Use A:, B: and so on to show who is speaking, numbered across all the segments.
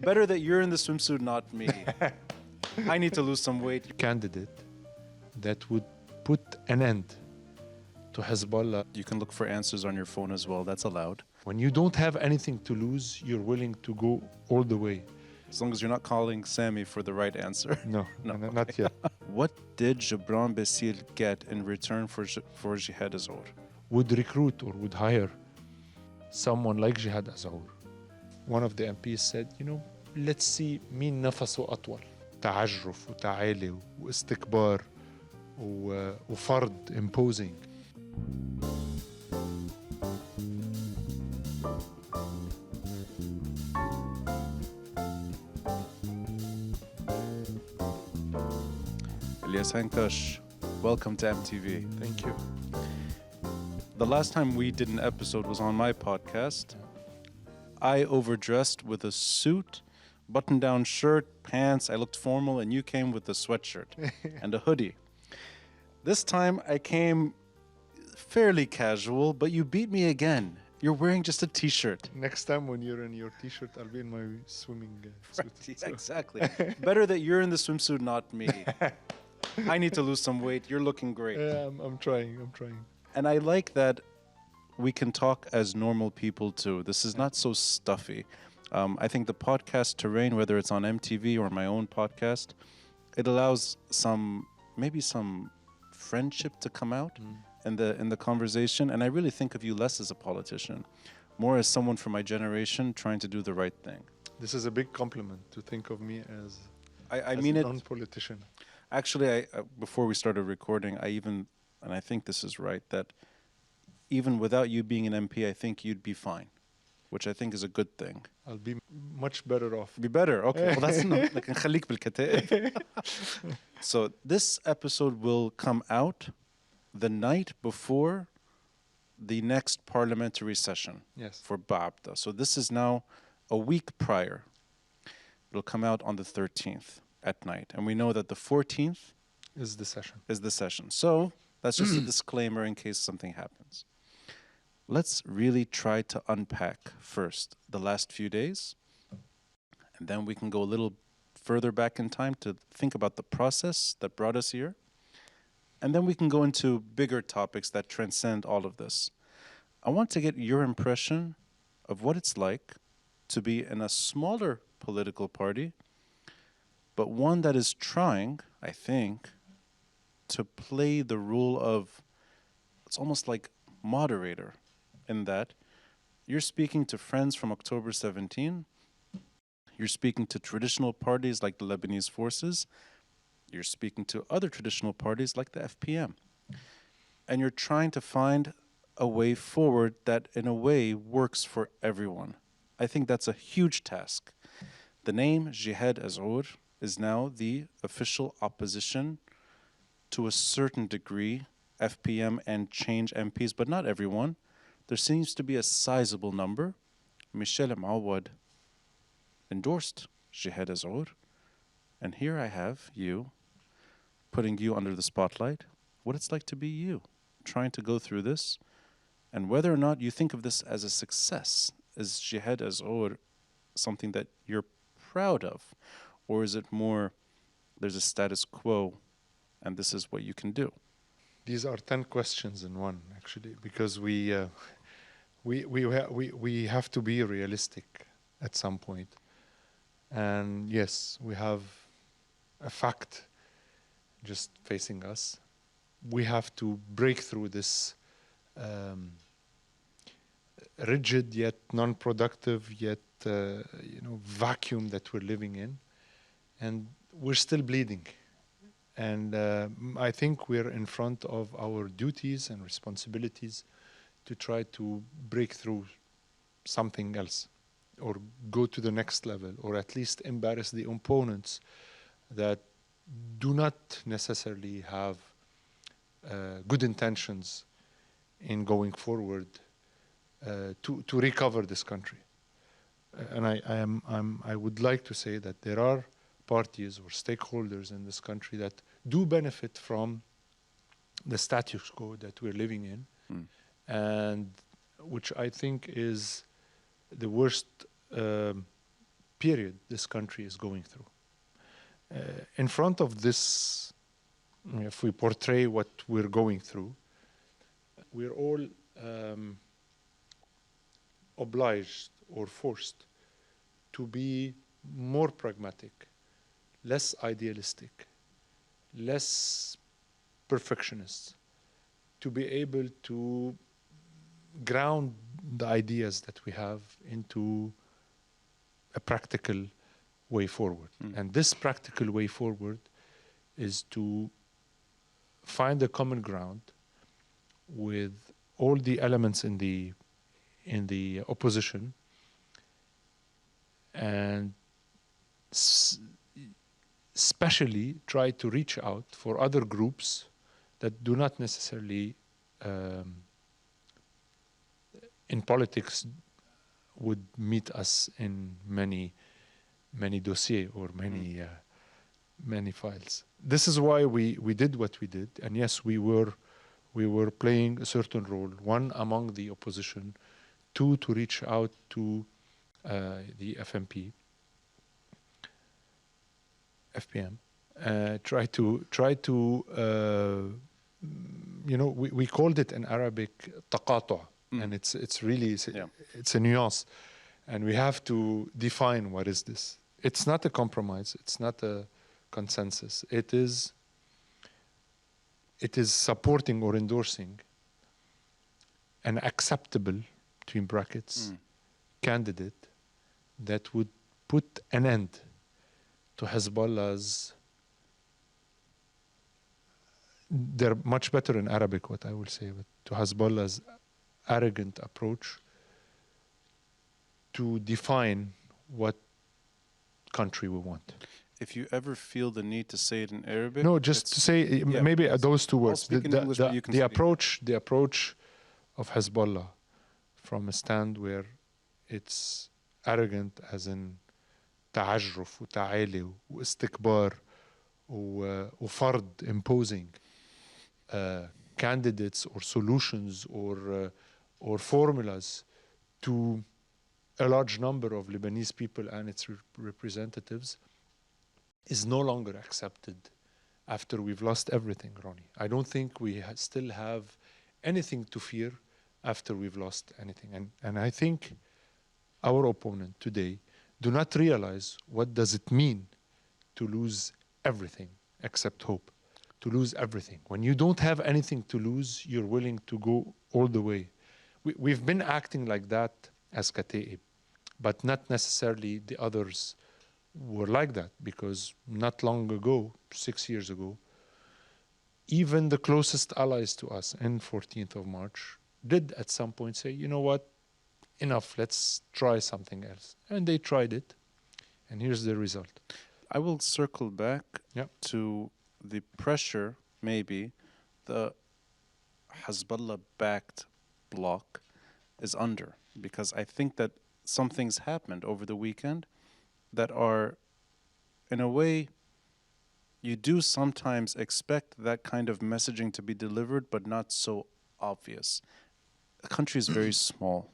A: Better that you're in the swimsuit, not me. I need to lose some weight.
B: Candidate that would put an end to Hezbollah.
A: You can look for answers on your phone as well. That's allowed.
B: When you don't have anything to lose, you're willing to go all the way.
A: As long as you're not calling Sammy for the right answer.
B: No, not yet.
A: What did Gebran Bassil get in return for Jihad Azour?
B: Would recruit or would hire someone like Jihad Azour. One of the MPs said, let's see مين نفسه أطول. تعجرف وتعالي واستكبار وفرض imposing.
A: Elias Hankach, welcome to MTV.
B: Thank you.
A: The last time we did an episode was on my podcast. I overdressed with a suit, button-down shirt, pants. I looked formal, and you came with a sweatshirt and a hoodie. This time I came fairly casual, but you beat me again. You're wearing just a t-shirt.
B: Next time when you're in your t-shirt, I'll be in my swimming suit.
A: Right, so. Exactly. Better that you're in the swimsuit, not me. I need to lose some weight. You're looking great.
B: Yeah, I'm trying.
A: And I like that we can talk as normal people too. This is not so stuffy. I think the podcast terrain, whether it's on MTV or my own podcast, it allows maybe some friendship to come out in the conversation. And I really think of you less as a politician, more as someone from my generation trying to do the right thing.
B: This is a big compliment to think of me as
A: I mean
B: a
A: it.
B: non-politician.
A: Actually, before we started recording, and I think this is right, that even without you being an MP, I think you'd be fine, which I think is a good thing.
B: I'll be much better off.
A: Be better, okay. Well, that's enough. Like, نخليك بالكتائب. So this episode will come out the night before the next parliamentary session.
B: Yes.
A: For Baabda. So this is now a week prior. It'll come out on the 13th at night. And we know that the 14th
B: is the session.
A: So that's just a disclaimer in case something happens. Let's really try to unpack first the last few days, and then we can go a little further back in time to think about the process that brought us here, and then we can go into bigger topics that transcend all of this. I want to get your impression of what it's like to be in a smaller political party, but one that is trying, I think, to play the role of, it's almost like moderator, in that you're speaking to friends from October 17, you're speaking to traditional parties like the Lebanese Forces, you're speaking to other traditional parties like the FPM, and you're trying to find a way forward that in a way works for everyone. I think that's a huge task. The name Jihad Azour is now the official opposition to a certain degree, FPM and change MPs, but not everyone. There seems to be a sizable number. Michel-el-Murr endorsed Jihad Azour. And here I have you, putting you under the spotlight. What it's like to be you, trying to go through this, and whether or not you think of this as a success. Is Jihad Azour something that you're proud of? Or is it more, there's a status quo, and this is what you can do?
B: These are 10 questions in one, actually, because we have to be realistic at some point. And yes, we have a fact just facing us. We have to break through this rigid yet non-productive yet vacuum that we're living in, and we're still bleeding. And I think we're in front of our duties and responsibilities to try to break through something else, or go to the next level, or at least embarrass the opponents that do not necessarily have good intentions in going forward to recover this country. And I would like to say that there are parties or stakeholders in this country that do benefit from the status quo that we're living in, and which I think is the worst period this country is going through. In front of this, if we portray what we're going through, we're all obliged or forced to be more pragmatic, less idealistic, less perfectionist, to be able to ground the ideas that we have into a practical way forward. And this practical way forward is to find a common ground with all the elements in the opposition, and especially try to reach out for other groups that do not necessarily in politics would meet us in many dossiers or many files. This is why we did what we did, and yes, we were playing a certain role, one among the opposition, two to reach out to the FPM, try to we called it in Arabic taqatu', and it's really it's a nuance, and we have to define what is this. It's not a compromise, it's not a consensus, it is supporting or endorsing an acceptable, between brackets, candidate that would put an end to Hezbollah's, they're much better in Arabic what I will say, but to Hezbollah's arrogant approach to define what country we want.
A: If you ever feel the need to say it in Arabic,
B: no, just to say maybe those two words. The approach of Hezbollah from a stand where it's arrogant, as in تعجرف وتعالي واستكبار وفرض, imposing candidates or solutions or formulas to a large number of Lebanese people and its representatives, is no longer accepted after we've lost everything, Ronnie. I don't think we still have anything to fear after we've lost anything. And I think our opponent today do not realize what does it mean to lose everything except hope, to lose everything. When you don't have anything to lose, you're willing to go all the way. We've been acting like that as Kataeb, but not necessarily the others were like that, because not long ago, 6 years ago, even the closest allies to us in 14th of March did at some point say, you know what, enough, let's try something else. And they tried it, and here's the result.
A: I will circle back to the pressure, maybe, the Hezbollah-backed bloc is under, because I think that some things happened over the weekend that are, in a way, you do sometimes expect that kind of messaging to be delivered, but not so obvious. The country is very small.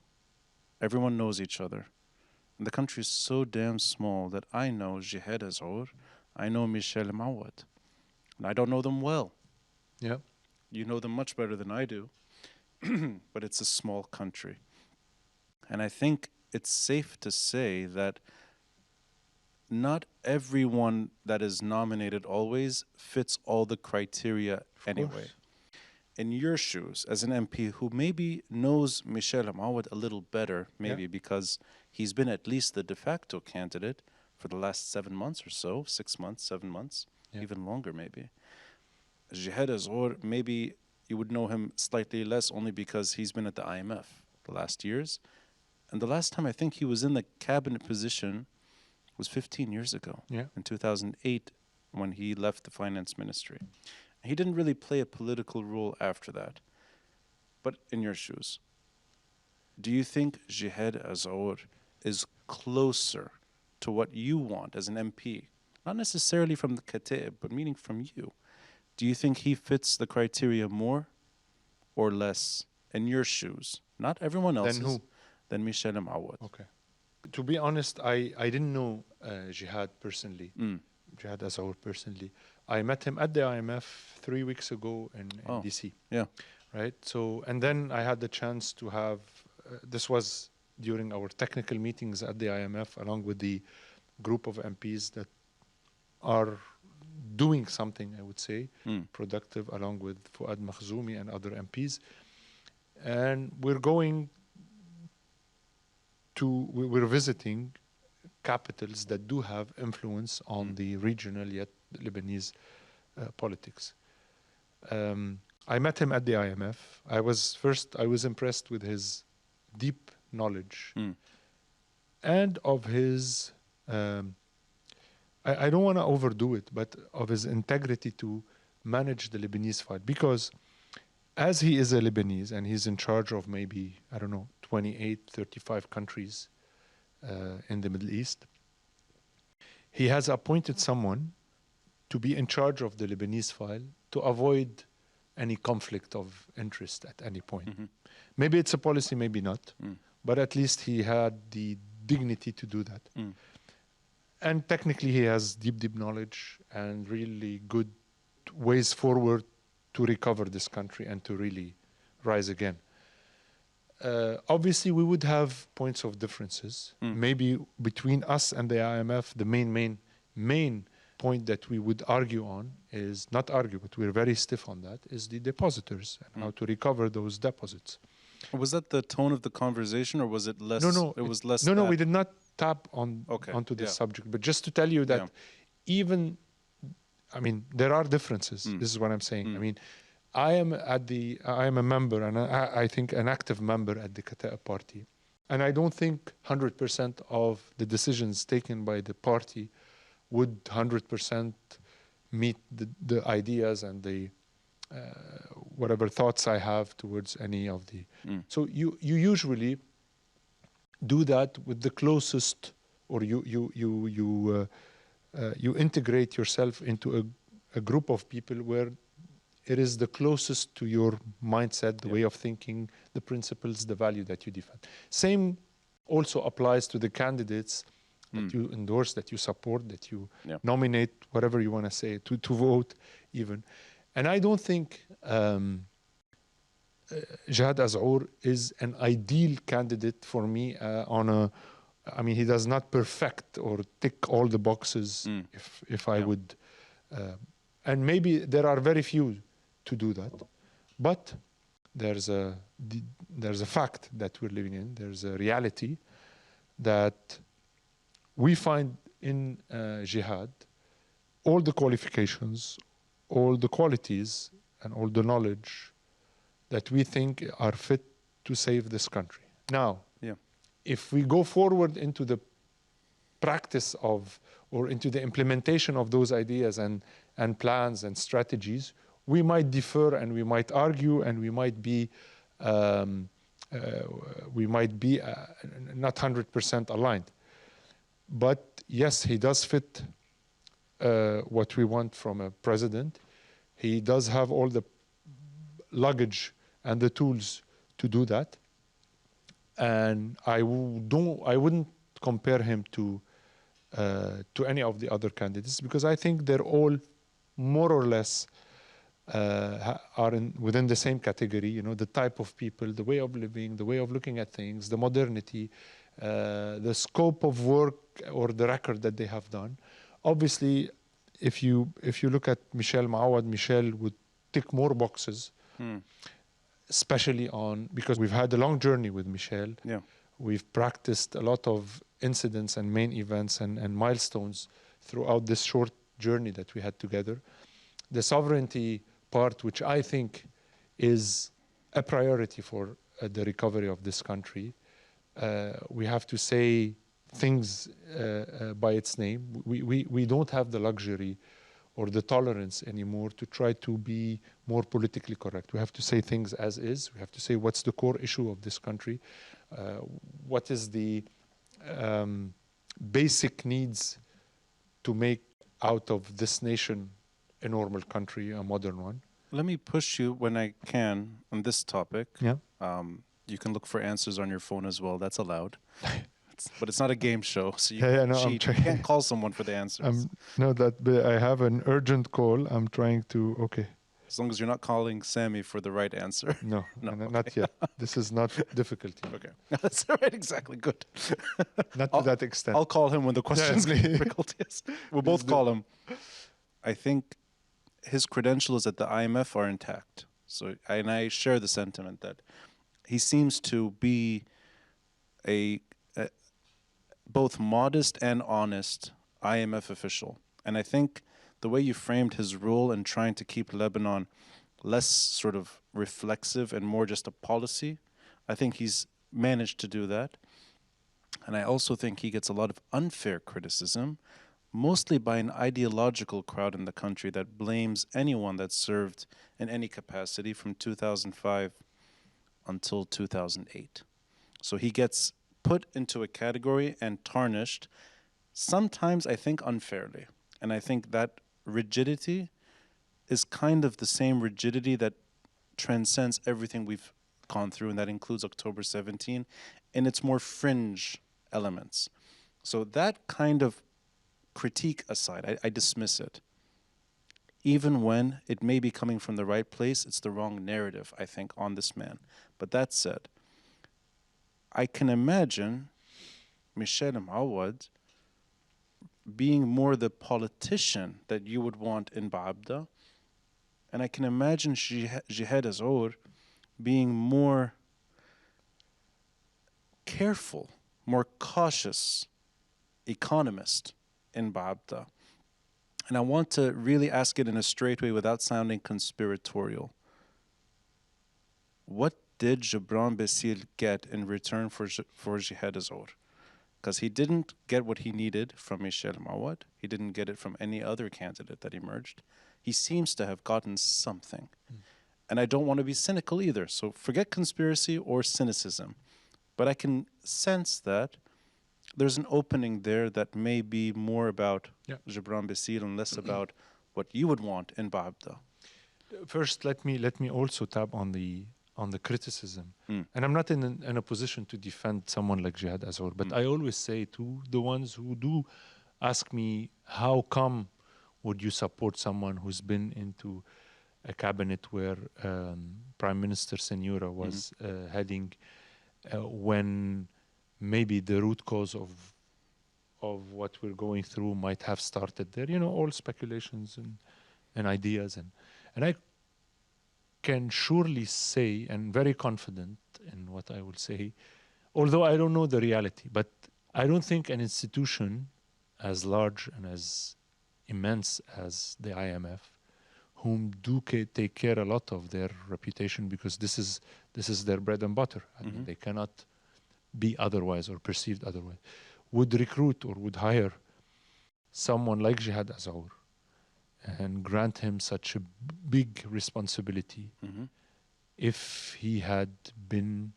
A: Everyone knows each other. And the country is so damn small that I know Jihad Azour, I know michel-el-murr, and I don't know them well.
B: Yeah.
A: You know them much better than I do, but it's a small country. And I think it's safe to say that not everyone that is nominated always fits all the criteria anyway. In your shoes, as an MP who maybe knows michel-el-murr a little better, maybe because he's been at least the de facto candidate for the last 7 months or so, 6 months, 7 months, even longer maybe. Jihad Azour, maybe you would know him slightly less only because he's been at the IMF the last years. And the last time I think he was in the cabinet position was 15 years ago, in 2008, when he left the finance ministry. He didn't really play a political role after that. But in your shoes, do you think Jihad Azour is closer to what you want as an MP? Not necessarily from the Kataeb, but meaning from you. Do you think he fits the criteria more or less in your shoes? Not everyone else's.
B: Then who?
A: Than michel-el-murr.
B: Okay. To be honest, I didn't know Jihad personally, Jihad Azour personally. I met him at the IMF 3 weeks ago in
A: Oh,
B: DC,
A: yeah.
B: right? So, and then I had the chance to have, this was during our technical meetings at the IMF, along with the group of MPs that are doing something, I would say, productive, along with Fuad Makhzoumi and other MPs. And we're visiting capitals that do have influence on the regional yet Lebanese politics. I met him at the IMF. I was impressed with his deep knowledge and of his, I don't want to overdo it, but of his integrity to manage the Lebanese file. Because as he is a Lebanese and he's in charge of maybe, I don't know, 28, 35 countries in the Middle East, he has appointed someone to be in charge of the Lebanese file to avoid any conflict of interest at any point. Maybe it's a policy, maybe not, but at least he had the dignity to do that. And technically he has deep knowledge and really good ways forward to recover this country and to really rise again. Obviously, we would have points of differences. Maybe between us and the IMF, the main point that we would argue on is, not argue, but we're very stiff on that, is the depositors and how to recover those deposits.
A: Was that the tone of the conversation, or was it less?
B: No,
A: it was less.
B: No, we did not tap onto this subject. But just to tell you that even, I mean, there are differences. This is what I'm saying. I mean, I am a member, and I think an active member at the Kataeb party. And I don't think 100% of the decisions taken by the party would 100% meet the ideas and the whatever thoughts I have towards any of the. So you usually do that with the closest, or you integrate yourself into a group of people where it is the closest to your mindset, the way of thinking, the principles, the value that you defend. Same also applies to the candidates that you endorse, that you support, that you nominate, whatever you want to say, to vote even. And I don't think Jihad Azour is an ideal candidate for me I mean, he does not perfect or tick all the boxes if I would. And maybe there are very few to do that. But there's a fact that we're living in. There's a reality that we find in Jihad all the qualifications, all the qualities, and all the knowledge that we think are fit to save this country. Now, if we go forward into the practice of, or into the implementation of those ideas and plans and strategies, we might differ and we might argue and we might be not 100% aligned. But yes, he does fit what we want from a president. He does have all the luggage and the tools to do that. And I wouldn't compare him to any of the other candidates, because I think they're all more or less are within the same category. You know, the type of people, the way of living, the way of looking at things, the modernity, the scope of work or the record that they have done. Obviously, if you look at Moawad, Michel would tick more boxes, especially because we've had a long journey with Michel. We've practiced a lot of incidents and main events and milestones throughout this short journey that we had together. The sovereignty part, which I think is a priority for the recovery of this country, we have to say things by its name. We don't have the luxury or the tolerance anymore to try to be more politically correct. We have to say things as is. We have to say what's the core issue of this country, what is the basic needs to make out of this nation a normal country, a modern one.
A: Let me push you when I can on this topic.
B: Yeah.
A: You can look for answers on your phone as well. That's allowed. but it's not a game show, so you
B: Yeah,
A: can't
B: no, I'm
A: cheat. You
B: trying.
A: can't call someone for the answers.
B: No, but I have an urgent call. I'm trying to. Okay.
A: As long as you're not calling Sammy for the right answer.
B: No,
A: No,
B: not yet. This is not difficult yet.
A: Okay. That's all right. Exactly. Good.
B: Not to that extent.
A: I'll call him when the questions get difficult. Yes. We'll both call him. I think his credentials at the IMF are intact. So, and I share the sentiment that he seems to be a both modest and honest IMF official. And I think the way you framed his role in trying to keep Lebanon less sort of reflexive and more just a policy, I think he's managed to do that. And I also think he gets a lot of unfair criticism, mostly by an ideological crowd in the country that blames anyone that served in any capacity from 2005 until 2008. So he gets put into a category and tarnished, sometimes I think unfairly. And I think that rigidity is kind of the same rigidity that transcends everything we've gone through, and that includes October 17 in its more fringe elements. So that kind of critique aside, I dismiss it. Even when it may be coming from the right place, it's the wrong narrative, I think, on this man. But that said, I can imagine Michel-el-Murr being more the politician that you would want in Baabda. And I can imagine Jihad Azour being more careful, more cautious economist in Baabda. And I want to really ask it in a straight way without sounding conspiratorial. What did Gebran Bassil get in return for Jihad Azour? Because he didn't get what he needed from Michel-el-Murr. He didn't get it from any other candidate that emerged. He seems to have gotten something. And I don't want to be cynical either. So forget conspiracy or cynicism. But I can sense that there's an opening there that may be more about Gebran Bassil and less about what you would want in Baabda.
B: First, let me also tap on the criticism. And I'm not in a position to defend someone like Jihad Azour, but I always say to the ones who do ask me, how come would you support someone who's been into a cabinet where Prime Minister Senura was heading when maybe the root cause of what we're going through might have started there? All speculations and ideas. And I can surely say, and very confident in what I will say, although I don't know the reality, but I don't think an institution as large and as immense as the IMF, whom do take care a lot of their reputation, because this is their bread and butter. I mean, they cannot be otherwise or perceived otherwise, would recruit or would hire someone like Jihad Azour and grant him such a big responsibility if he had been,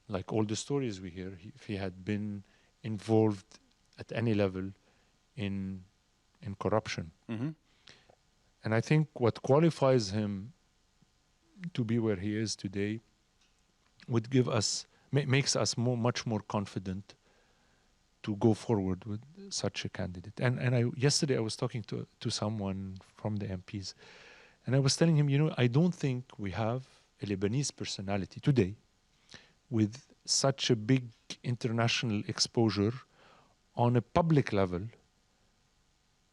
B: like all the stories we hear, if he had been involved at any level in corruption. And I think what qualifies him to be where he is today would give us, makes us much more confident to go forward with such a candidate. And yesterday I was talking to someone from the MPs, and I was telling him, I don't think we have a Lebanese personality today with such a big international exposure on a public level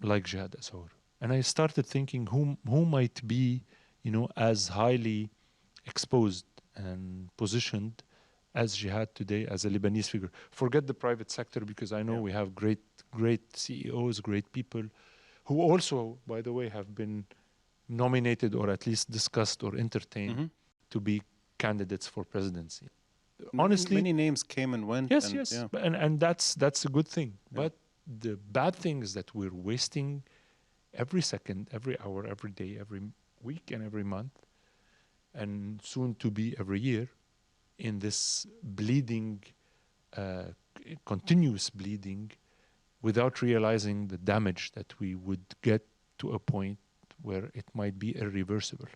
B: like Jihad Azour. And I started thinking who might be, as highly exposed and positioned as Jihad today, as a Lebanese figure. Forget the private sector, because I know we have great CEOs, great people, who also, by the way, have been nominated or at least discussed or entertained to be candidates for presidency. Honestly,
A: many names came and went.
B: Yes,
A: and,
B: yes,
A: yeah.
B: and that's a good thing. But the bad thing is that we're wasting every second, every hour, every day, every week, and every month, and soon to be every year, in this bleeding, continuous bleeding, without realizing the damage that we would get to a point where it might be irreversible.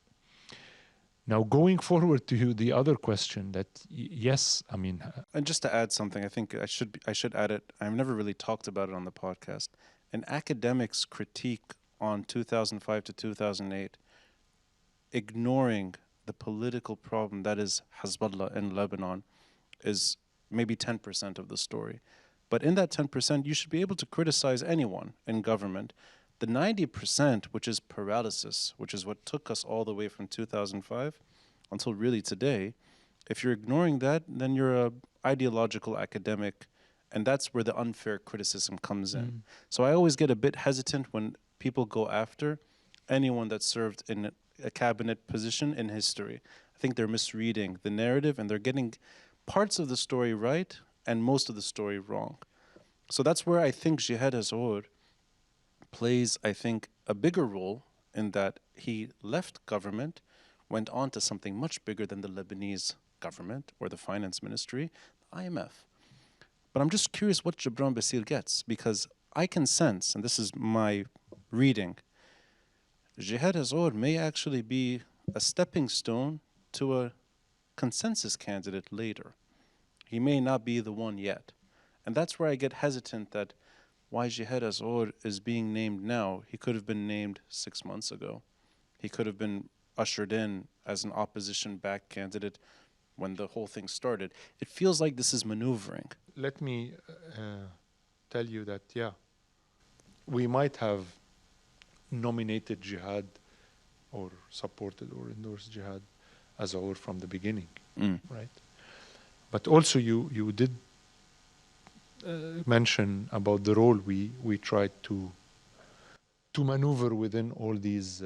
B: Now, going forward to the other question that, yes, I mean,
A: And just to add something, I think I should add it. I've never really talked about it on the podcast. An academic's critique on 2005 to 2008, ignoring the political problem that is Hezbollah in Lebanon, is maybe 10% of the story. But in that 10%, you should be able to criticize anyone in government. The 90%, which is paralysis, which is what took us all the way from 2005 until really today, if you're ignoring that, then you're a ideological academic, and that's where the unfair criticism comes in. So I always get a bit hesitant when people go after anyone that served in a cabinet position in history. I think they're misreading the narrative, and they're getting parts of the story right and most of the story wrong. So that's where I think Jihad Azour plays, I think, a bigger role in that he left government, went on to something much bigger than the Lebanese government or the finance ministry, the IMF. But I'm just curious what Gebran Bassil gets, because I can sense, and this is my reading, Jihad Azour may actually be a stepping stone to a consensus candidate later. He may not be the one yet. And that's where I get hesitant that why Jihad Azour is being named now. He could have been named 6 months ago. He could have been ushered in as an opposition-backed candidate when the whole thing started. It feels like this is maneuvering.
B: Let me tell you that, yeah, we might have nominated Jihad or supported or endorsed Jihad Azour from the beginning, right? But also you did mention about the role we tried to maneuver within all these,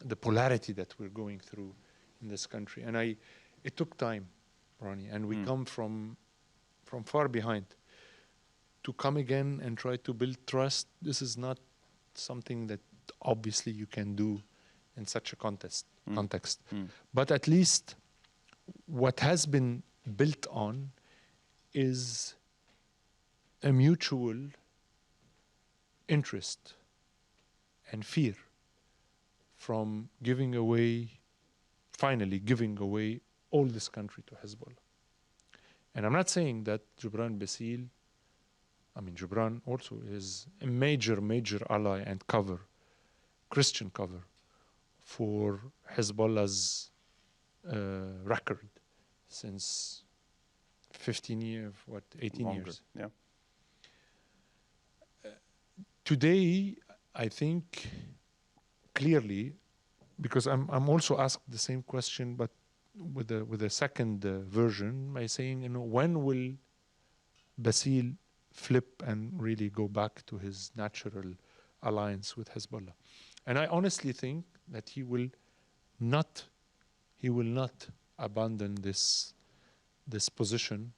B: the polarity that we're going through in this country. And it took time, Ronnie, and we come from far behind. To come again and try to build trust, this is not something that obviously you can do in such a context. But at least what has been built on is a mutual interest and fear from finally giving away all this country to Hezbollah. And I'm not saying that Gebran Bassil, Gebran also is a major ally and cover, Christian cover, for Hezbollah's record since 15 years, 18
A: Longer,
B: years.
A: yeah.
B: Today, I think clearly, because I'm also asked the same question, but with a second version, by saying, when will Bassil flip and really go back to his natural alliance with Hezbollah? And I honestly think that he will not abandon this position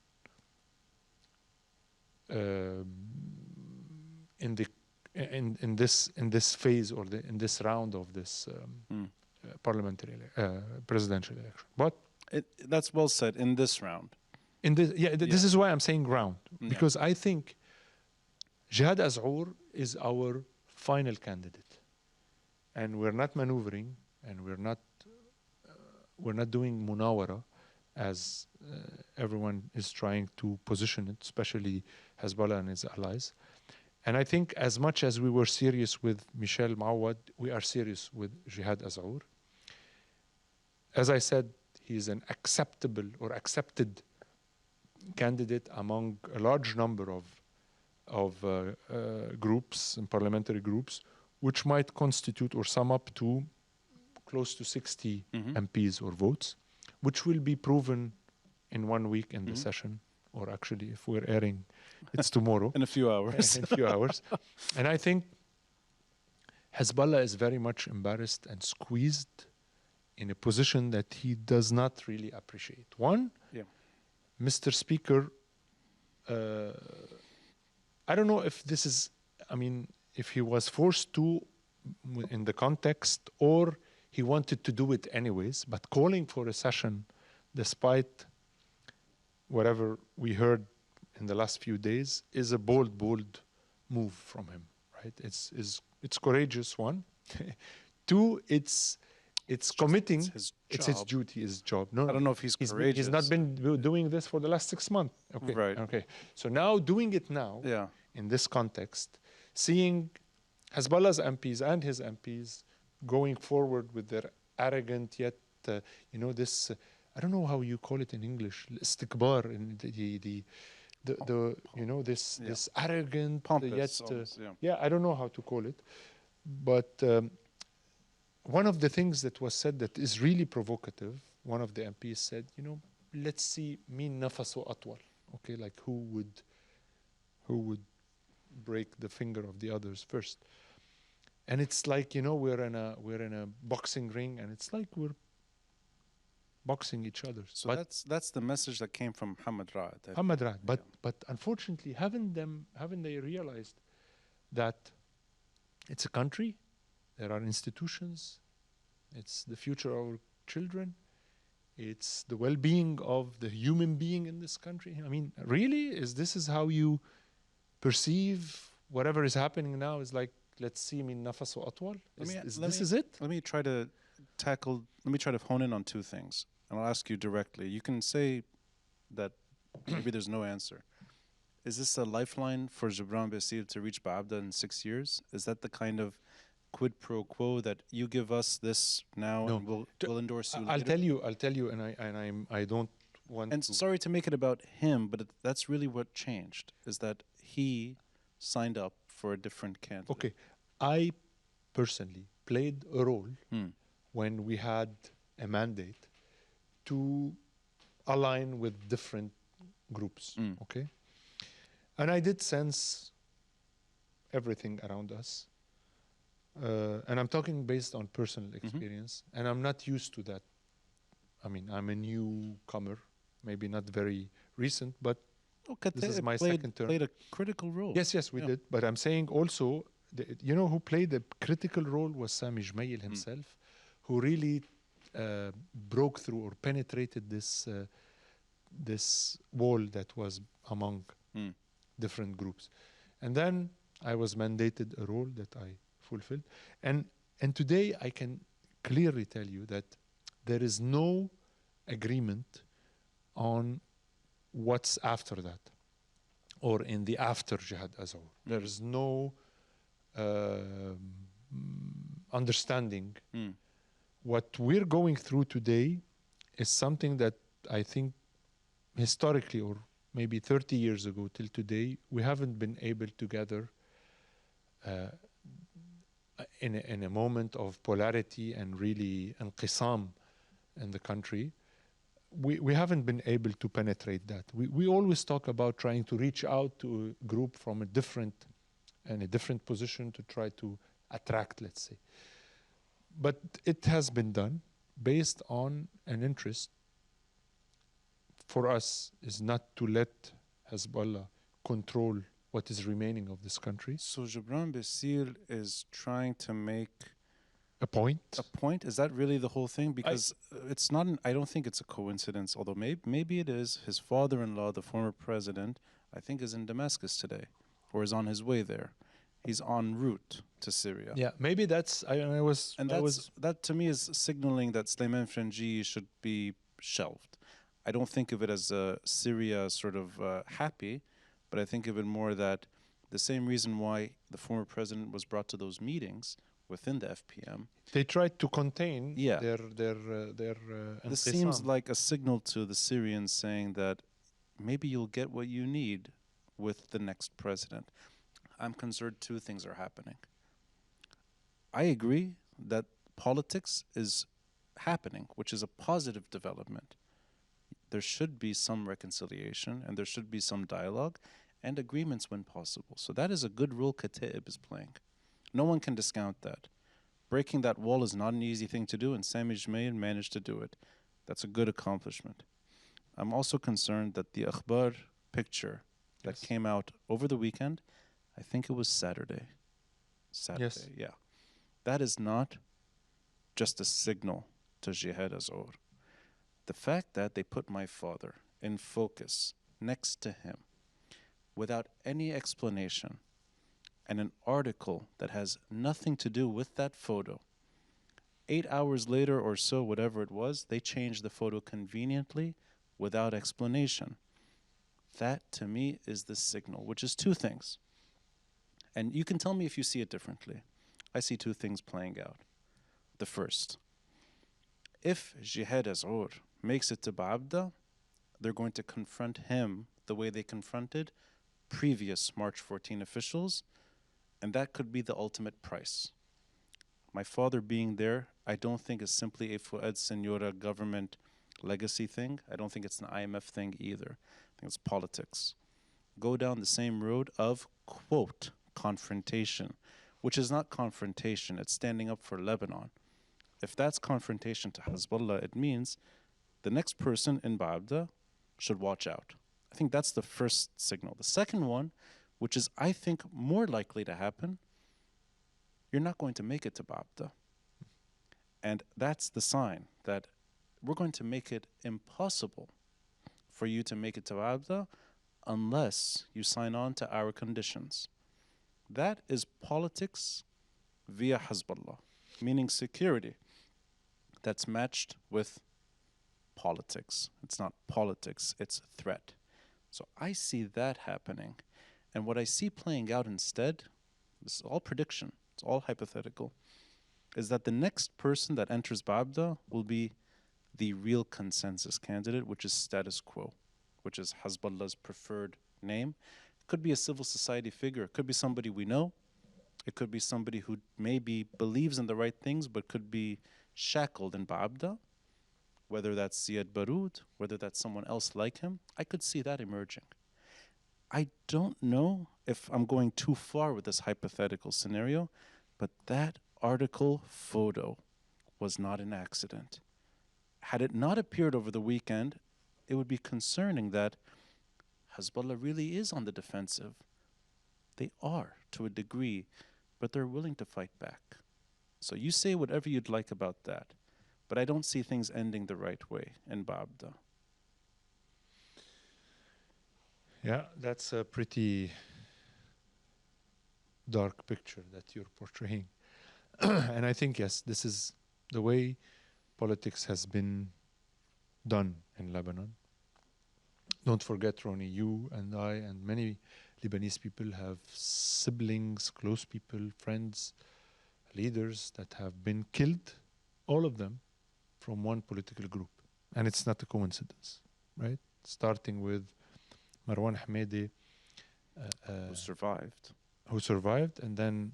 B: in this phase or in this round of this parliamentary presidential election. But
A: that's well said. In this round,
B: this is why I'm saying round, because I think Jihad Azour is our final candidate, and we're not maneuvering, and we're not doing munawara as everyone is trying to position it, especially Hezbollah and its allies. And I think as much as we were serious with Moawad, we are serious with Jihad Azour. As I said, he is an accepted candidate among a large number of groups and parliamentary groups, which might constitute or sum up to close to 60 MPs or votes, which will be proven in 1 week in the session, or actually, if we're airing, it's tomorrow.
A: in a few hours.
B: In a few hours. And I think Hezbollah is very much embarrassed and squeezed in a position that he does not really appreciate. One, Mr. Speaker, I don't know if this is, if he was forced to in the context, or he wanted to do it anyways, but calling for a session despite whatever we heard in the last few days is a bold move from him, right? It's courageous, one. Two, it's
A: just-
B: committing.
A: It's his job.
B: It's his duty, his job. No,
A: I don't know if he's courageous.
B: He's not been doing this for the last 6 months. Okay.
A: Right.
B: Okay. So now doing it now,
A: Yeah.
B: in this context, seeing Hezbollah's MPs and his MPs going forward with their arrogant yet, this, I don't know how you call it in English, istikbar, in this arrogant,
A: Pompous.
B: yet,
A: Almost, yeah.
B: I don't know how to call it. But one of the things that was said that is really provocative, one of the MPs said, let's see min nafasu atwal. Okay, like who would break the finger of the others first. And it's like, we're in a boxing ring, and it's like we're boxing each other.
A: So that's the message that came from Hamad Ra'ad.
B: Hamad Ra'ad. But unfortunately, haven't they realized that it's a country, there are institutions, it's the future of our children, it's the well-being of the human being in this country? I mean, really, this is how you perceive whatever is happening now? Is like, let's see min nafasu atwal? This is it?
A: Let me try to hone in on two things. And I'll ask you directly. You can say that maybe there's no answer. Is this a lifeline for Gebran Bassil to reach Baabda in 6 years? Is that the kind of quid pro quo that you give us this now
B: No.
A: and we'll endorse you
B: I'll
A: later?
B: tell you, and I don't want
A: And
B: to.
A: sorry to make it about him, but that's really what changed, is that he signed up for a different candidate.
B: Okay, I personally played a role
A: Hmm.
B: when we had a mandate to align with different groups.
A: Mm.
B: Okay, and I did sense everything around us, and I'm talking based on personal experience, and I'm not used to that. I mean, I'm a newcomer, maybe not very recent, but this is my second term.
A: Played a critical role.
B: Yes, we did. But I'm saying also, who played a critical role was Sami Jmail himself, who really broke through or penetrated this wall that was among different groups. And then I was mandated a role that I fulfilled. And today I can clearly tell you that there is no agreement on what's after that, or in the after Jihad Azour. There is no understanding. What we're going through today is something that I think historically, or maybe 30 years ago till today, we haven't been able to gather in a moment of polarity and really inqisam in the country. We haven't been able to penetrate that. We always talk about trying to reach out to a group from a different position to try to attract, let's say. But it has been done based on an interest for us is not to let Hezbollah control what is remaining of this country.
A: So Gebran Bassil is trying to make
B: a point.
A: Is that really the whole thing? Because it's not. I don't think it's a coincidence. Although maybe it is. His father-in-law, the former president, I think is in Damascus today, or is on his way there. He's en route to Syria.
B: Yeah, maybe that's.
A: That to me is signaling that Sleiman Frangi should be shelved. I don't think of it as Syria sort of happy, but I think of it more that the same reason why the former president was brought to those meetings within the FPM.
B: They tried to contain their
A: This seems like a signal to the Syrians saying that maybe you'll get what you need with the next president. I'm concerned two things are happening. I agree that politics is happening, which is a positive development. There should be some reconciliation and there should be some dialogue and agreements when possible. So that is a good role Kataeb is playing. No one can discount that. Breaking that wall is not an easy thing to do, and Sami Jmail managed to do it. That's a good accomplishment. I'm also concerned that the Akhbar picture that came out over the weekend, I think it was Saturday.
B: Yes.
A: Yeah. That is not just a signal to Jihad Azour. The fact that they put my father in focus next to him without any explanation, and an article that has nothing to do with that photo, 8 hours later or so, whatever it was, they changed the photo conveniently without explanation. That, to me, is the signal, which is two things. And you can tell me if you see it differently. I see two things playing out. The first, if Jihad Azour makes it to Baabda, they're going to confront him the way they confronted previous March 14 officials, and that could be the ultimate price. My father being there, I don't think is simply a Fuad Senora government legacy thing. I don't think it's an IMF thing either. I think it's politics. Go down the same road of, quote, confrontation, which is not confrontation, it's standing up for Lebanon. If that's confrontation to Hezbollah, it means the next person in Baabda should watch out. I think that's the first signal. The second one, which is, I think, more likely to happen, you're not going to make it to Baabda. And that's the sign that we're going to make it impossible for you to make it to Baabda unless you sign on to our conditions. That is politics via Hezbollah, meaning security that's matched with politics. It's not politics, it's threat. So I see that happening. And what I see playing out instead, this is all prediction, it's all hypothetical, is that the next person that enters Baabda will be the real consensus candidate, which is status quo, which is Hezbollah's preferred name. It could be a civil society figure, it could be somebody we know, it could be somebody who maybe believes in the right things but could be shackled in Baabda, whether that's Ziad Baroud, whether that's someone else like him. I could see that emerging. I don't know if I'm going too far with this hypothetical scenario, but that article photo was not an accident. Had it not appeared over the weekend, it would be concerning that Hezbollah really is on the defensive. They are, to a degree, but they're willing to fight back. So you say whatever you'd like about that, but I don't see things ending the right way in Baabda.
B: Yeah, that's a pretty dark picture that you're portraying. And I think, yes, this is the way politics has been done in Lebanon. Don't forget, Ronnie, you and I and many Lebanese people have siblings, close people, friends, leaders that have been killed, all of them, from one political group. And it's not a coincidence, right? Starting with Marwan Hamedi, who survived, and then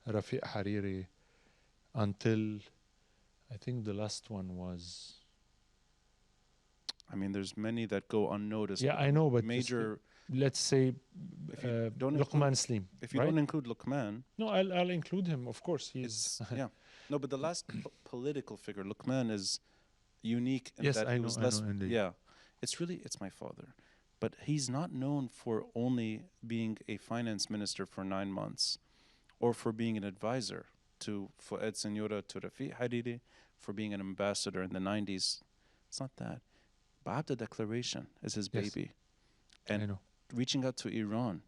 B: Rafiq Hariri, until I think the last one was.
A: I mean, there's many that go unnoticed.
B: Yeah, I know, but
A: major.
B: Let's say Luqman Slim.
A: If you
B: right?
A: don't include Luqman,
B: no, I'll include him. Of course, he's
A: yeah. No, but the last political figure, Luqman, is unique in
B: yes,
A: that
B: I
A: it
B: know,
A: was
B: I
A: less.
B: know, indeed.
A: Yeah, it's my father, but he's not known for only being a finance minister for 9 months, or for being an advisor to Fuad Senora, to Rafiq Hariri, for being an ambassador in the 90s. It's not that. Baabda Declaration is his
B: Yes.
A: baby.
B: I
A: And
B: know.
A: reaching out to Iran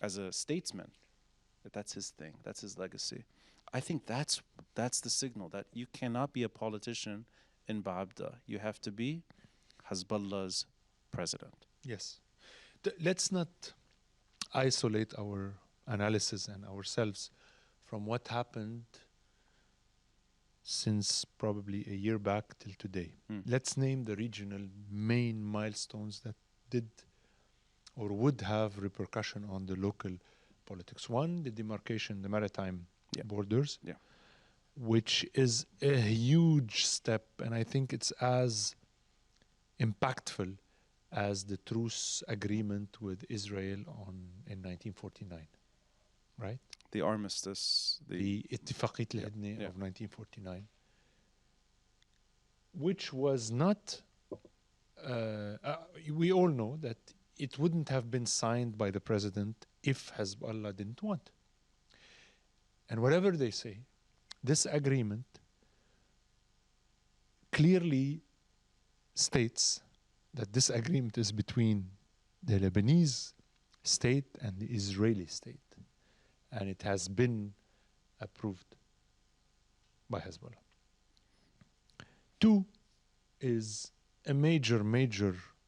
A: as a statesman, that's his thing, that's his legacy. I think that's the signal that you cannot be a politician in Baabda. You have to be Hezbollah's president.
B: Yes. Let's not isolate our analysis and ourselves from what happened since probably a year back till today. Let's name the regional main milestones that did or would have repercussion on the local politics. One, the demarcation, the maritime borders, which is a huge step, and I think it's as impactful as the truce agreement with Israel in 1949, right?
A: The armistice,
B: the Ittifaqiyat al-Hudna of 1949, which was not, we all know that it wouldn't have been signed by the president if Hezbollah didn't want. And whatever they say, this agreement clearly states that this agreement is between the Lebanese state and the Israeli state. And it has been approved. by Hezbollah. Two is a major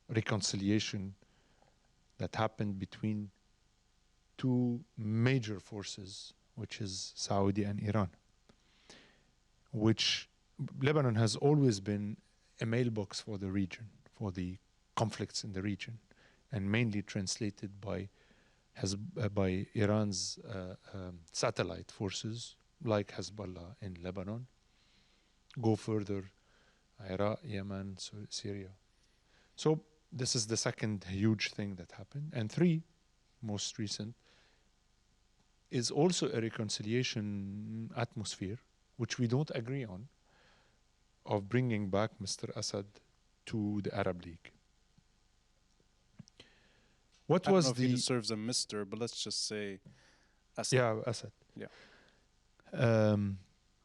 B: reconciliation that happened between two major forces, which is Saudi and Iran, which Lebanon has always been a mailbox for the region, for the conflicts in the region, and mainly translated by Iran's satellite forces like Hezbollah in Lebanon. Go further, Iraq, Yemen, Syria. So this is the second huge thing that happened. And three, most recent, is also a reconciliation atmosphere, which we don't agree on, of bringing back Mr. Assad to the Arab League. What
A: I don't
B: was
A: know if
B: the...
A: he deserves a Mr., but let's just say Assad.
B: Yeah, Assad.
A: Yeah. I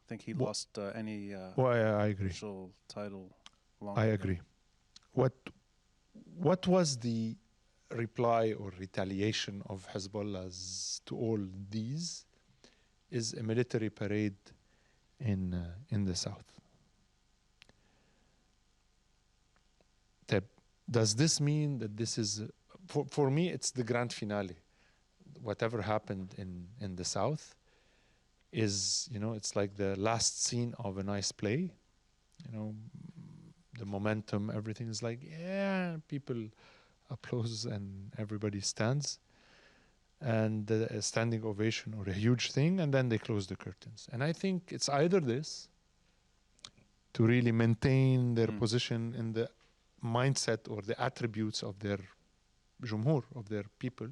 A: think he lost any
B: I agree.
A: official title.
B: I agree. What was the reply or retaliation of Hezbollah's to all these is a military parade in the south. Does this mean that this is, for me, it's the grand finale. Whatever happened in the south is, it's like the last scene of a nice play. The momentum, everything is like, yeah, people applause and everybody stands. And a standing ovation or a huge thing, and then they close the curtains. And I think it's either this, to really maintain their position in the mindset or the attributes of their jumhur, of their people.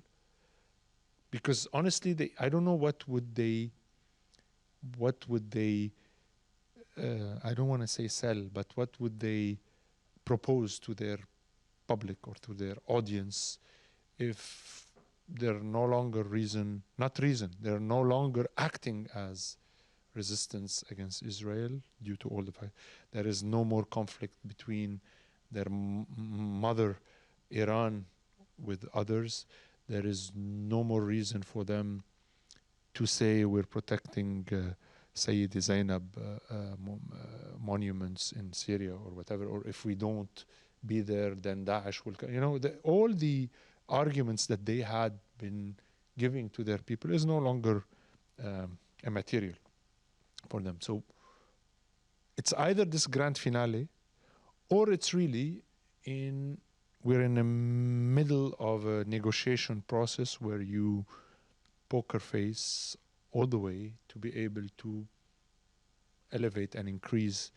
B: Because honestly, I don't know what would they, I don't want to say sell, but what would they propose to their public or to their audience if they're no longer they're no longer acting as resistance against Israel due to all the fact there is no more conflict between their mother Iran with others. There is no more reason for them to say we're protecting Sayyid Zainab monuments in Syria or whatever, or if we don't be there, then Daesh will come. All the arguments that they had been giving to their people is no longer a material for them. So it's either this grand finale, or it's really we're in the middle of a negotiation process where you poker face all the way to be able to elevate and increase,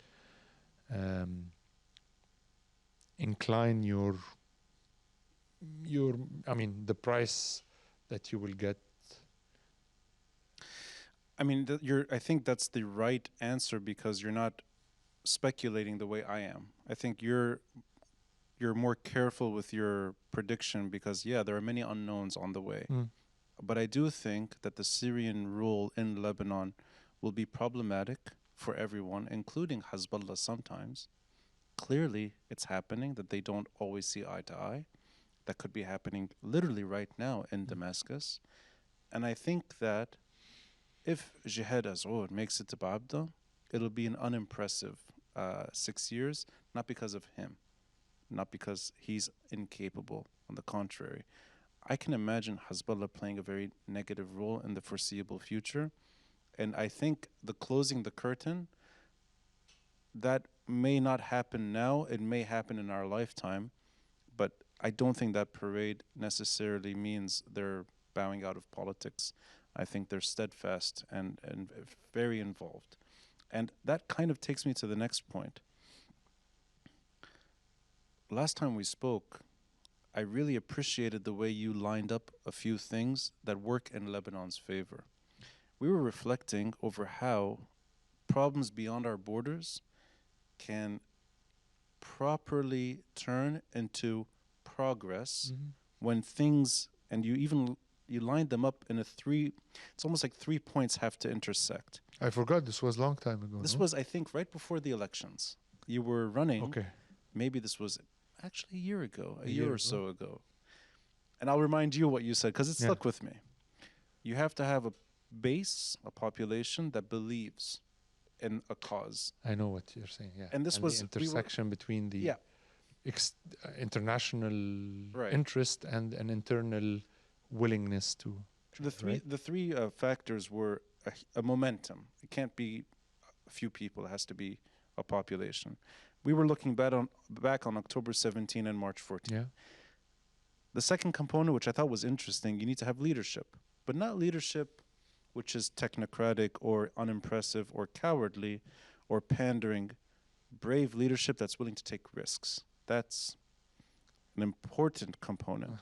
B: incline the price that you will get.
A: I think that's the right answer because you're not speculating the way I am. I think you're more careful with your prediction because, there are many unknowns on the way. But I do think that the Syrian rule in Lebanon will be problematic for everyone, including Hezbollah sometimes. Clearly, it's happening that they don't always see eye to eye. That could be happening literally right now in Damascus. And I think that if Jihad Azour makes it to Baabda, it'll be an unimpressive 6 years, not because of him, not because he's incapable. On the contrary, I can imagine Hezbollah playing a very negative role in the foreseeable future. And I think the closing the curtain, that may not happen now. It may happen in our lifetime. But I don't think that parade necessarily means they're bowing out of politics. I think they're steadfast and very involved. And that kind of takes me to the next point. Last time we spoke, I really appreciated the way you lined up a few things that work in Lebanon's favor. We were reflecting over how problems beyond our borders can properly turn into progress when things, and you lined them up in it's almost like 3 points have to intersect.
B: I forgot this was a long time ago.
A: This was, I think, right before the elections. You were running.
B: Okay.
A: Maybe this was actually a year ago, a year or so ago. And I'll remind you what you said because it stuck with me. You have to have a base, a population that believes in a cause.
B: I know what you're saying, yeah.
A: And this
B: the
A: was
B: intersection between the
A: yeah,
B: international
A: right.
B: interest and an internal willingness to right?
A: The three factors were a momentum. It can't be a few people. It has to be a population. We were looking back on October 17 and March 14.
B: Yeah.
A: The second component, which I thought was interesting, you need to have leadership, but not leadership which is technocratic or unimpressive or cowardly or pandering. Brave leadership that's willing to take risks. That's an important component.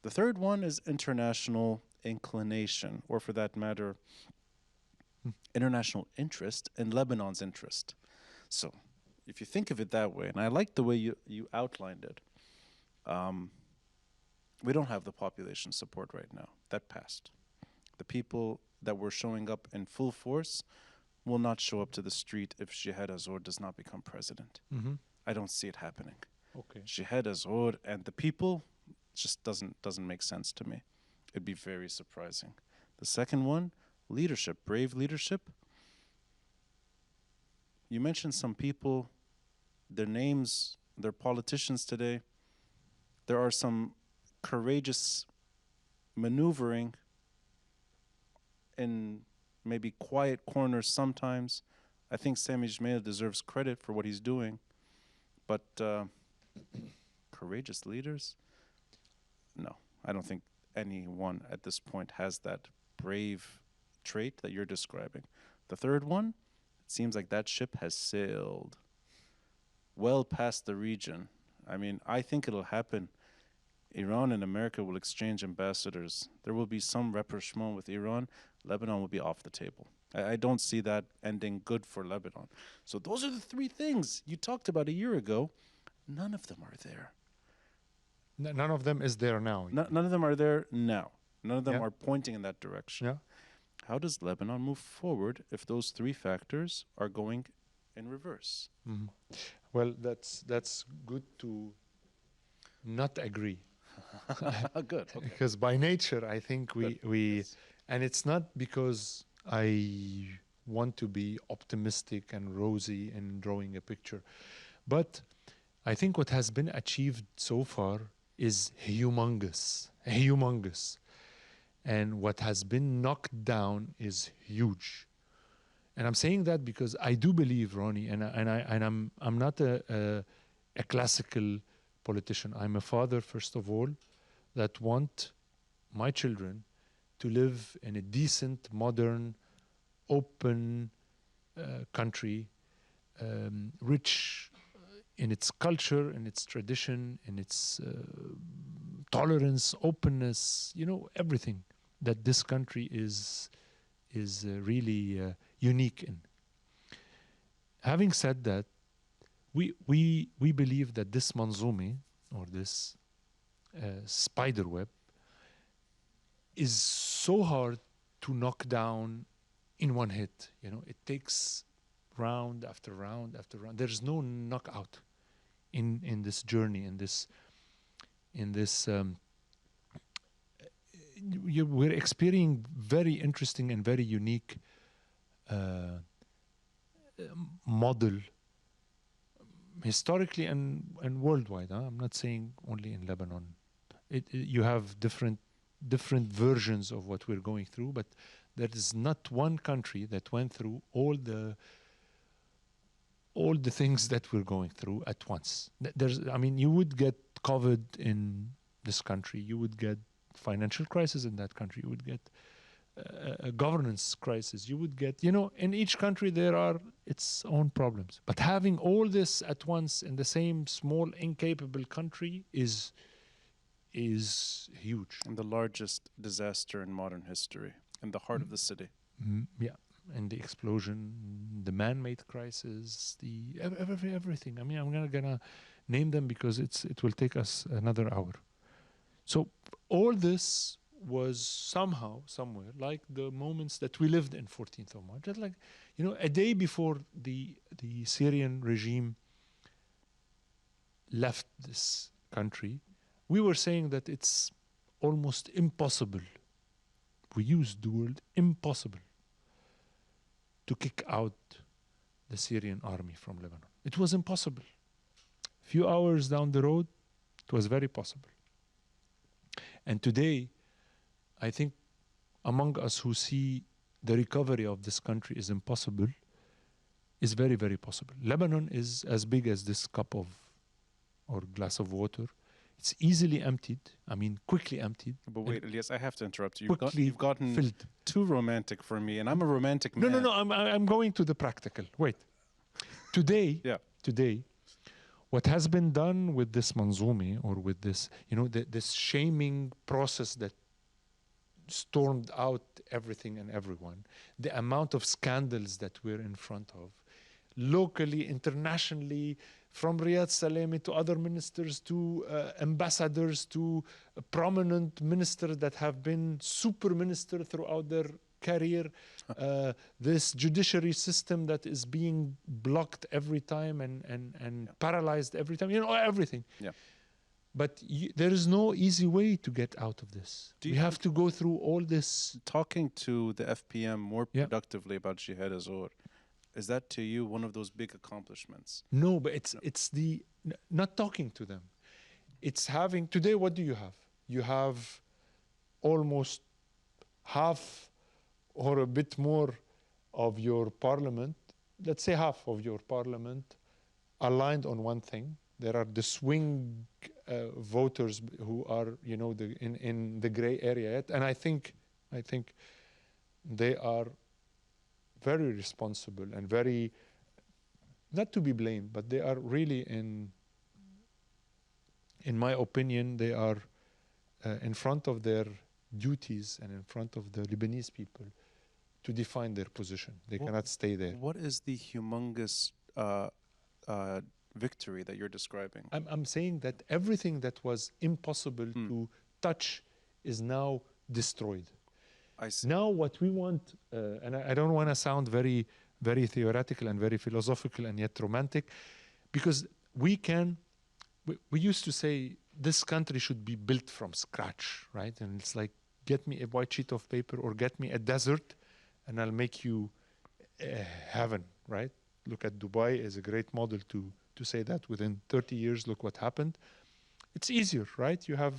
A: The third one is international inclination, or for that matter, international interest and Lebanon's interest. So if you think of it that way, and I like the way you outlined it, we don't have the population support right now. That passed. The people that were showing up in full force will not show up to the street if Jihad Azour does not become president.
B: Mm-hmm.
A: I don't see it happening.
B: Okay.
A: Jihad Azour and the people just doesn't make sense to me. It'd be very surprising. The second one, leadership, brave leadership. You mentioned some people, their names, they're politicians today. There are some courageous maneuvering in maybe quiet corners sometimes. I think Sami Jmail deserves credit for what he's doing. But courageous leaders? No, I don't think anyone at this point has that brave trait that you're describing. The third one, it seems like that ship has sailed well past the region. I mean, I think it'll happen. Iran and America will exchange ambassadors. There will be some rapprochement with Iran. Lebanon will be off the table. I don't see that ending good for Lebanon. So those are the three things you talked about a year ago. None of them are there.
B: None of them is there now.
A: None of them are there now. None of them are pointing in that direction.
B: Yeah.
A: How does Lebanon move forward if those three factors are going in reverse?
B: Mm-hmm. Well, that's good to not agree.
A: Good. Okay.
B: Because by nature, I think we
A: Yes.
B: and it's not because I want to be optimistic and rosy in drawing a picture, but I think what has been achieved so far is humongous. And what has been knocked down is huge. And I'm saying that because I do believe, Ronnie, and I'm not a classical politician. I'm a father, first of all, that want my children to live in a decent, modern, open country, rich in its culture, in its tradition, in its tolerance, openness, everything that this country is really unique in. Having said that, we believe that this manzumi, or this spider web, is so hard to knock down in one hit. It takes round after round after round. There's no knockout in this journey, in this we're experiencing very interesting and very unique model historically and worldwide. I'm not saying only in Lebanon. You have different versions of what we're going through, but there is not one country that went through all the things that we're going through at once. You would get COVID in this country, you would get financial crisis in that country, you would get a governance crisis, you would get, in each country there are its own problems. But having all this at once in the same small, incapable country is huge.
A: And the largest disaster in modern history, in the heart of the city.
B: Yeah. And the explosion, the man-made crisis, the everything. I'm gonna name them because it will take us another hour. So all this was somehow, somewhere, like the moments that we lived in 14th of March. Just like, a day before the Syrian regime left this country, we were saying that it's almost impossible. We used the word impossible to kick out the Syrian army from Lebanon. It was impossible. A few hours down the road, it was very possible. And today, I think among us who see the recovery of this country is impossible, is very, very possible. Lebanon is as big as this cup of or glass of water. It's easily emptied. I mean, quickly emptied.
A: But wait, Elias, I have to interrupt you.
B: You've
A: gotten
B: filled.
A: Too romantic for me, and I'm a romantic man.
B: No. I'm going to the practical. Wait. Today, today, what has been done with this manzumi or with this, this shaming process that stormed out everything and everyone, the amount of scandals that we're in front of, locally, internationally, from Riyadh Salemi to other ministers to ambassadors to prominent ministers that have been super ministers throughout their career, this judiciary system that is being blocked every time and paralyzed every time, everything.
A: Yeah.
B: But there is no easy way to get out of this. We have to go through all this.
A: Talking to the FPM more productively about Jihad Azour, is that to you one of those big accomplishments?
B: No, but it's the not talking to them. It's having today. What do you have? You have almost half or a bit more of your parliament. Let's say half of your parliament aligned on one thing. There are the swing voters who are, in the gray area yet, and I think they are very responsible and very, not to be blamed, but they are really in my opinion, they are in front of their duties and in front of the Lebanese people to define their position. They cannot stay there.
A: What is the humongous victory that you're describing?
B: I'm saying that everything that was impossible to touch is now destroyed.
A: I see.
B: Now what we want, and I don't want to sound very, very theoretical and very philosophical and yet romantic, because we used to say this country should be built from scratch, right? And it's like, get me a white sheet of paper or get me a desert and I'll make you heaven, right? Look at Dubai as a great model to say that within 30 years, look what happened. It's easier, right? You have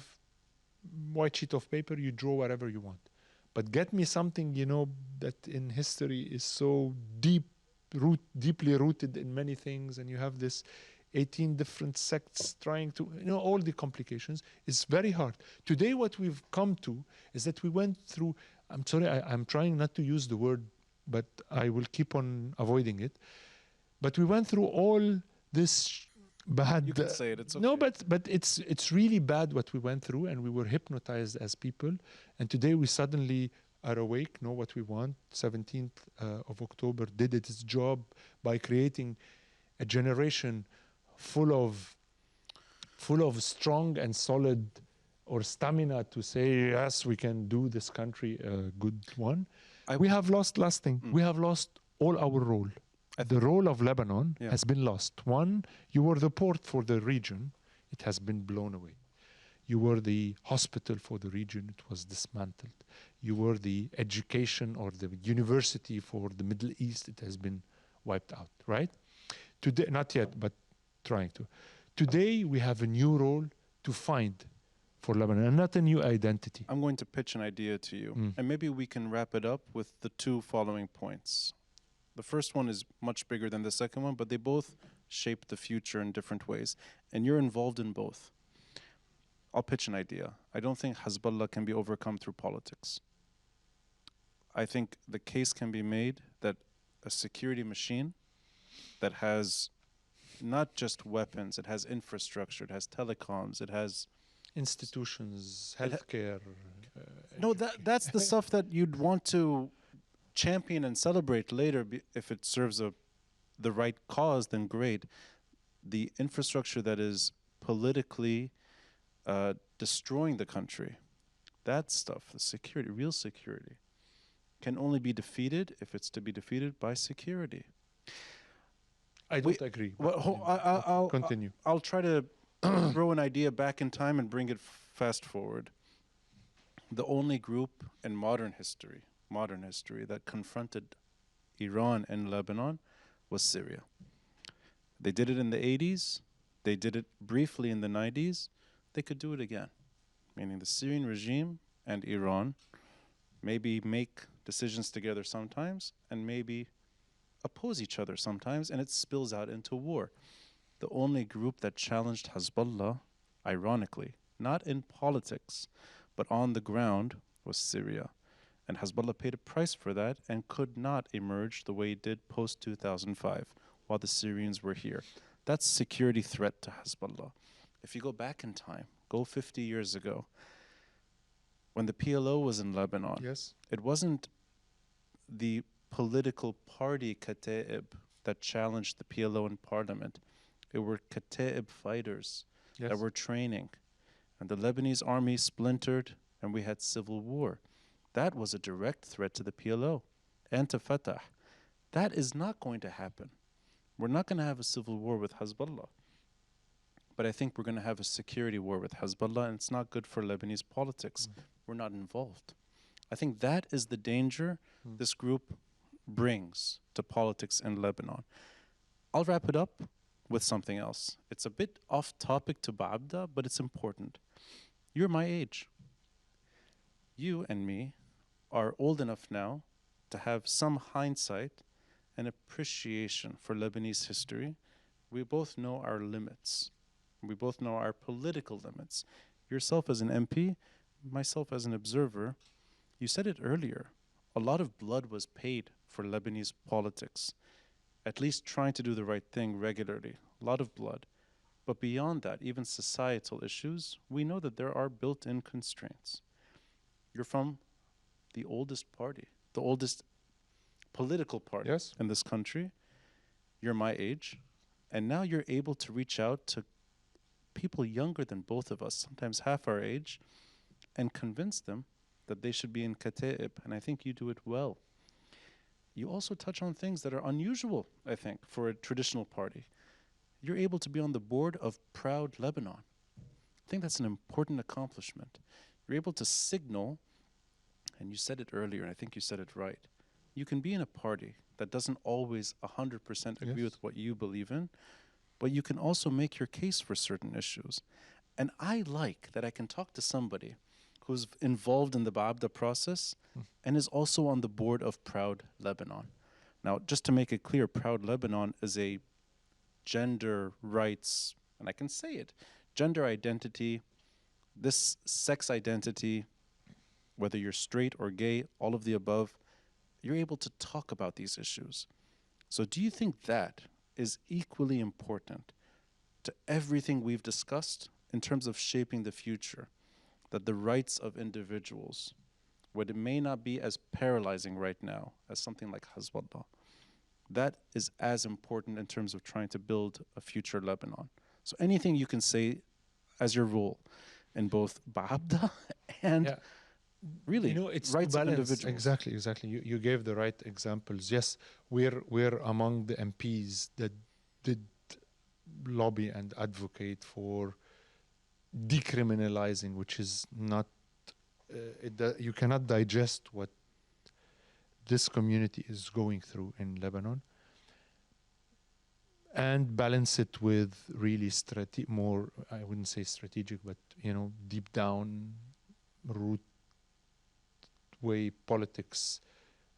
B: white sheet of paper, you draw whatever you want. But get me something, that in history is so deeply rooted in many things, and you have this 18 different sects trying to, all the complications. It's very hard. Today, what we've come to is that we went through, I'm sorry, I'm trying not to use the word, but I will keep on avoiding it. But we went through all this bad.
A: You can say it. It's okay.
B: No, but it's really bad what we went through, and we were hypnotized as people. And today we suddenly are awake, know what we want. 17th of October did its job by creating a generation full of strong and solid or stamina to say yes, we can do this country a good one. We have lost last thing. We have lost all our role. The role of Lebanon has been lost. One, you were the port for the region. It has been blown away. You were the hospital for the region. It was dismantled. You were the education or the university for the Middle East. It has been wiped out, right? Today, not yet, but trying to. Today, we have a new role to find for Lebanon, and not a new identity.
A: I'm going to pitch an idea to you, and maybe we can wrap it up with the two following points. The first one is much bigger than the second one, but they both shape the future in different ways. And you're involved in both. I'll pitch an idea. I don't think Hezbollah can be overcome through politics. I think the case can be made that a security machine that has not just weapons, it has infrastructure, it has telecoms, it has
B: institutions, healthcare.
A: No, that's the stuff that you'd want to champion and celebrate later. If it serves the right cause, then great. The infrastructure that is politically destroying the country, that stuff, the security, real security, can only be defeated if it's to be defeated by security.
B: I don't agree.
A: Well, I'll
B: continue.
A: I'll try to throw an idea back in time and bring it fast forward. The only group in modern history that confronted Iran and Lebanon was Syria. They did it in the 80s. They did it briefly in the 90s. They could do it again, meaning the Syrian regime and Iran maybe make decisions together sometimes and maybe oppose each other sometimes, and it spills out into war. The only group that challenged Hezbollah, ironically, not in politics, but on the ground, was Syria. And Hezbollah paid a price for that and could not emerge the way it did post 2005 while the Syrians were here. That's a security threat to Hezbollah. If you go back in time, go 50 years ago, when the PLO was in Lebanon,
B: Yes.
A: it wasn't the political party Kataeb that challenged the PLO in parliament. It were Kataeb fighters
B: Yes.
A: that were training. And the Lebanese army splintered and we had civil war. That was a direct threat to the PLO and to Fatah. That is not going to happen. We're not going to have a civil war with Hezbollah. But I think we're going to have a security war with Hezbollah, and it's not good for Lebanese politics. We're not involved. I think that is the danger this group brings to politics in Lebanon. I'll wrap it up with something else. It's a bit off topic to Baabda, but it's important. You're my age. You and me are old enough now to have some hindsight and appreciation for Lebanese history. We both know our limits. We both know our political limits. Yourself as an MP, myself as an observer. You said it earlier. A lot of blood was paid for Lebanese politics, at least trying to do the right thing regularly. A lot of blood. But beyond that, even societal issues, we know that there are built-in constraints. You're from the oldest party, the oldest political party
B: Yes.
A: in this country. You're my age. And now you're able to reach out to people younger than both of us, sometimes half our age, and convince them that they should be in Kataeb. And I think you do it well. You also touch on things that are unusual, I think, for a traditional party. You're able to be on the board of Proud Lebanon. I think that's an important accomplishment. You're able to signal, and you said it earlier, and I think you said it right. You can be in a party that doesn't always 100% agree with what you believe in, but you can also make your case for certain issues. And I like that I can talk to somebody who's involved in the Baabda process and is also on the board of Proud Lebanon. Now, just to make it clear, Proud Lebanon is a gender rights, and I can say it, gender identity, this sex identity, whether you're straight or gay, all of the above, you're able to talk about these issues. So do you think that is equally important to everything we've discussed in terms of shaping the future? That the rights of individuals, what it may not be as paralyzing right now as something like Hezbollah, that is as important in terms of trying to build a future Lebanon. So anything you can say as your role in both Baabda and really
B: it's
A: rights of individuals.
B: Exactly. You gave the right examples. Yes, we're among the MPs that did lobby and advocate for decriminalizing, which is not, you cannot digest what this community is going through in Lebanon, and balance it with really more, I wouldn't say strategic, but deep down root way politics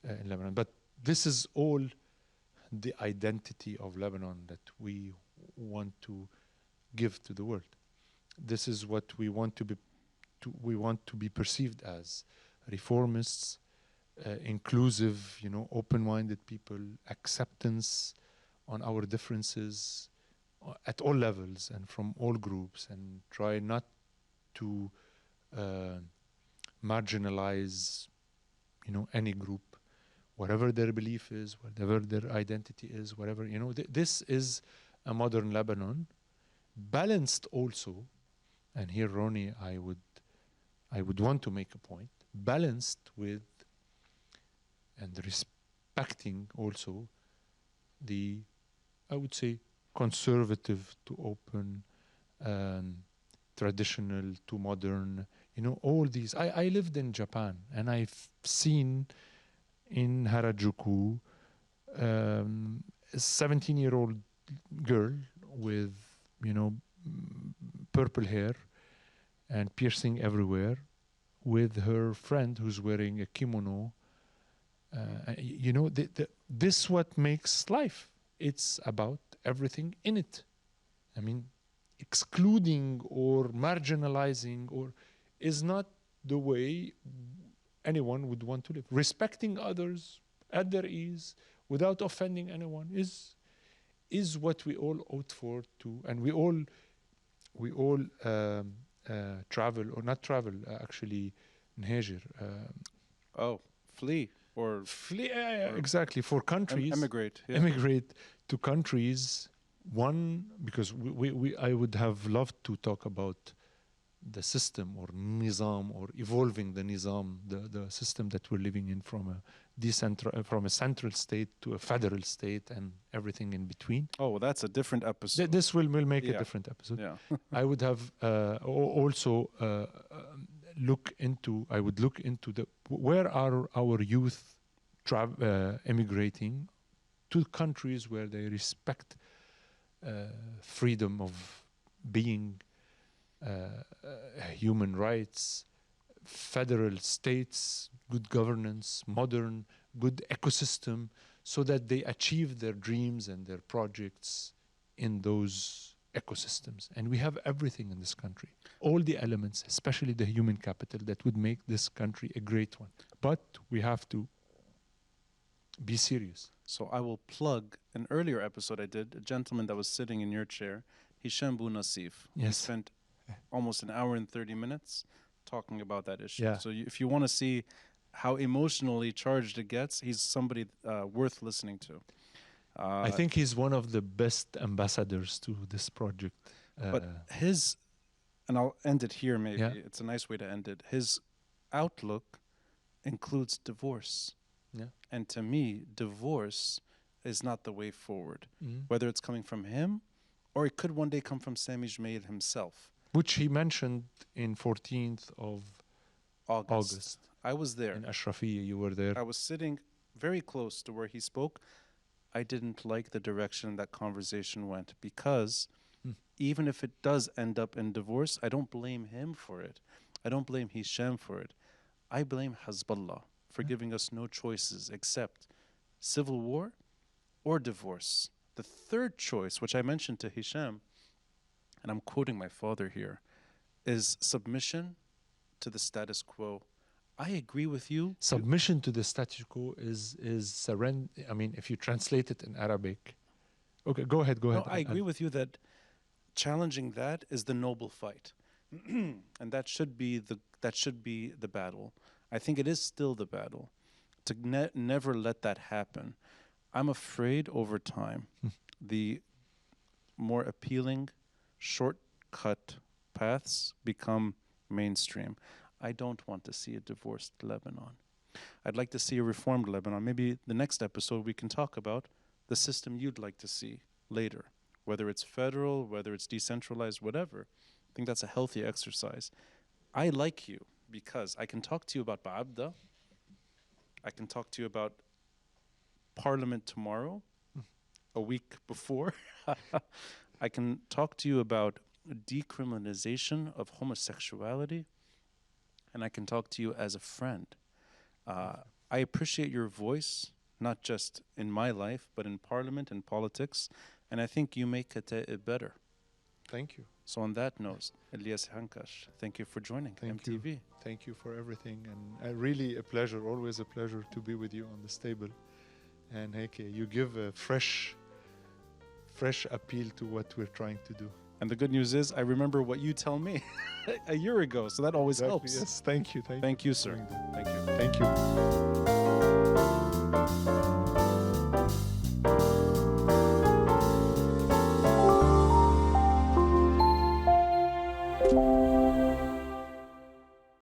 B: in Lebanon. But this is all the identity of Lebanon that we want to give to the world. This is what we want to be. We want to be perceived as reformists, inclusive, open-minded people, acceptance on our differences at all levels and from all groups, and try not to marginalize, any group, whatever their belief is, whatever their identity is, whatever, this is a modern Lebanon, balanced also, and here, Ronnie, I would want to make a point, balanced with and respecting also the, I would say, conservative to open, traditional to modern, all these. I lived in Japan, and I've seen in Harajuku A 17-year-old girl with, purple hair and piercing everywhere, with her friend who's wearing a kimono. This what makes life. It's about everything in it. I mean, excluding or marginalizing or is not the way anyone would want to live. Respecting others at their ease without offending anyone is what we all ought for to, and we all travel or not travel, actually نهاجر.
A: Flee or
B: exactly, for countries, emigrate to countries. One, because I would have loved to talk about the system or nizam, or evolving the nizam, the system that we're living in, from a central state to a federal state and everything in between.
A: Oh, that's a different episode.
B: This will make a different episode.
A: Yeah.
B: I would have also look into where are our youth emigrating to countries where they respect freedom of being, human rights, federal states, good governance, modern, good ecosystem, so that they achieve their dreams and their projects in those ecosystems. And we have everything in this country, all the elements, especially the human capital that would make this country a great one. But we have to be serious.
A: So I will plug an earlier episode I did, a gentleman that was sitting in your chair, Hisham Bou Nassif.
B: Yes.
A: He spent almost an hour and 30 minutes talking about that issue.
B: Yeah.
A: So if you want to see how emotionally charged it gets, he's somebody worth listening to.
B: I think he's one of the best ambassadors to this project.
A: But and I'll end it here maybe, it's a nice way to end it. His outlook includes divorce.
B: Yeah.
A: And to me, divorce is not the way forward. Whether it's coming from him, or it could one day come from Sami Jmail himself.
B: Which he mentioned in 14th of August.
A: I was there.
B: In Ashrafiyya, you were there.
A: I was sitting very close to where he spoke. I didn't like the direction that conversation went, because even if it does end up in divorce, I don't blame him for it. I don't blame Hisham for it. I blame Hezbollah for giving us no choices except civil war or divorce. The third choice, which I mentioned to Hisham, and I'm quoting my father here, is submission to the status quo. I agree with you.
B: Submission to the status quo is surrender. I mean, if you translate it in Arabic. Okay, go ahead.
A: No, I agree with you that challenging that is the noble fight. And that should be the battle. I think it is still the battle. To never let that happen. I'm afraid over time, the more appealing, shortcut paths become mainstream. I don't want to see a divorced Lebanon. I'd like to see a reformed Lebanon. Maybe the next episode we can talk about the system you'd like to see later, whether it's federal, whether it's decentralized, whatever. I think that's a healthy exercise. I like you because I can talk to you about Baabda. I can talk to you about Parliament tomorrow, a week before. I can talk to you about decriminalization of homosexuality, and I can talk to you as a friend. I appreciate your voice, not just in my life, but in Parliament and politics, and I think you make Kataeb better.
B: Thank you.
A: So on that note, Elias Hankach, thank you for joining MTV.
B: You. Thank you for everything, and really a pleasure, always a pleasure to be with you on this table. And Heike, you give a fresh appeal to what we're trying to do.
A: And the good news is, I remember what you tell me a year ago, so that always helps.
B: Yes, thank you.
A: Thank you, sir.
B: Thank you.